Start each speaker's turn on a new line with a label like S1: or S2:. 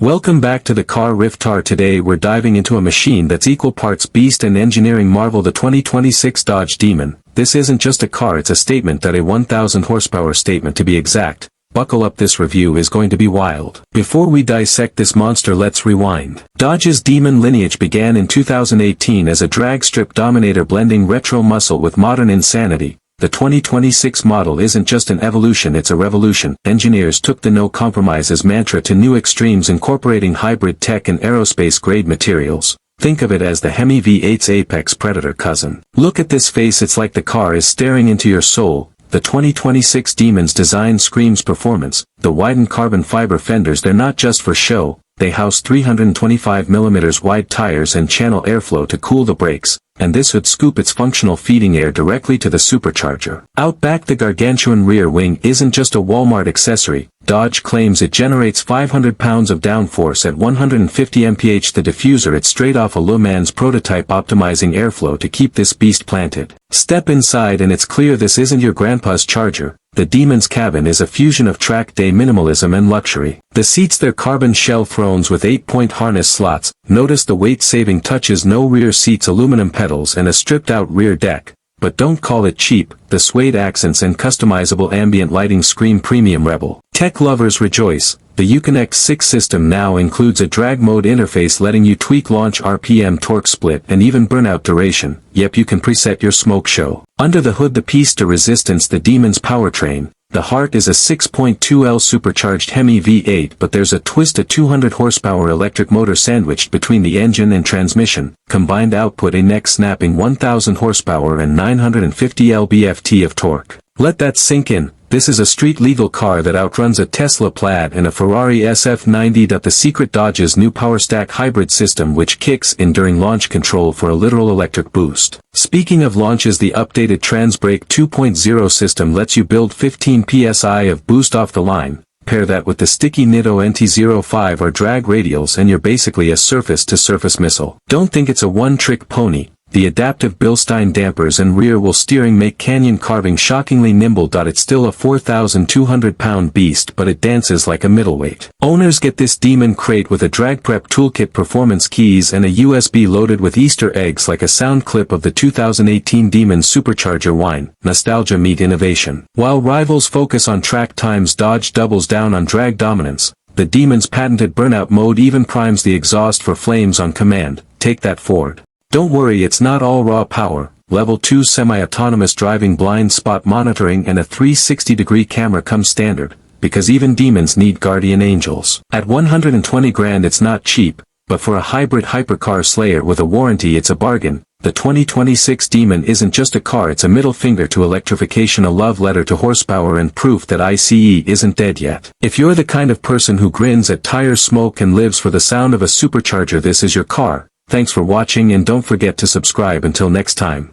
S1: Welcome back to the Car Riftar. Today we're diving into a machine that's equal parts beast and engineering marvel, the 2026 Dodge Demon. This isn't just a car, it's a statement, that a 1000 horsepower statement to be exact. Buckle up, this review is going to be wild. Before we dissect this monster, let's rewind. Dodge's Demon lineage began in 2018 as a drag strip dominator, blending retro muscle with modern insanity. The 2026 model isn't just an evolution, it's a revolution. Engineers took the no compromises mantra to new extremes, incorporating hybrid tech and aerospace-grade materials. Think of it as the Hemi V8's apex predator cousin. Look at this face, it's like the car is staring into your soul. The 2026 Demon's design screams performance. The widened carbon fiber fenders, they're not just for show, they house 325mm wide tires and channel airflow to cool the brakes. And this would scoop its functional feeding air directly to the supercharger. Out back, the gargantuan rear wing isn't just a Walmart accessory. Dodge claims it generates 500 pounds of downforce at 150 mph. The diffuser, it's straight off a Le Mans prototype, optimizing airflow to keep this beast planted. Step inside and it's clear this isn't your grandpa's Charger. The Demon's cabin is a fusion of track day minimalism and luxury. The seats, they're carbon shell thrones with 8-point harness slots. Notice the weight-saving touches: no rear seats, aluminum pedals, and a stripped-out rear deck. But don't call it cheap. The suede accents and customizable ambient lighting scream premium rebel. Tech lovers rejoice. The Uconnect 6 system now includes a drag mode interface, letting you tweak launch RPM, torque split, and even burnout duration. Yep, you can preset your smoke show. Under the hood, the piece de resistance, the Demon's powertrain. The heart is a 6.2L supercharged Hemi V8, but there's a twist: a 200 horsepower electric motor sandwiched between the engine and transmission. Combined output, a neck-snapping 1000 horsepower and 950 lb-ft of torque. Let that sink in. This is a street-legal car that outruns a Tesla Plaid and a Ferrari SF90. The secret: Dodge's new PowerStack hybrid system, which kicks in during launch control for a literal electric boost. Speaking of launches, the updated TransBrake 2.0 system lets you build 15 psi of boost off the line. Pair that with the sticky Nitto NT05 or drag radials and you're basically a surface-to-surface missile. Don't think it's a one-trick pony. The adaptive Bilstein dampers and rear wheel steering make canyon carving shockingly nimble. It's still a 4,200-pound beast, but it dances like a middleweight. Owners get this Demon crate with a drag prep toolkit, performance keys, and a USB loaded with Easter eggs like a sound clip of the 2018 Demon supercharger whine. Nostalgia meet innovation. While rivals focus on track times, Dodge doubles down on drag dominance. The Demon's patented burnout mode even primes the exhaust for flames on command. Take that, Ford. Don't worry, it's not all raw power. Level 2 semi-autonomous driving, blind spot monitoring, and a 360-degree camera come standard, because even demons need guardian angels. At 120 grand, it's not cheap, but for a hybrid hypercar slayer with a warranty, it's a bargain. The 2026 Demon isn't just a car, it's a middle finger to electrification, a love letter to horsepower, and proof that ICE isn't dead yet. If you're the kind of person who grins at tire smoke and lives for the sound of a supercharger, this is your car. Thanks for watching, and don't forget to subscribe. Until next time.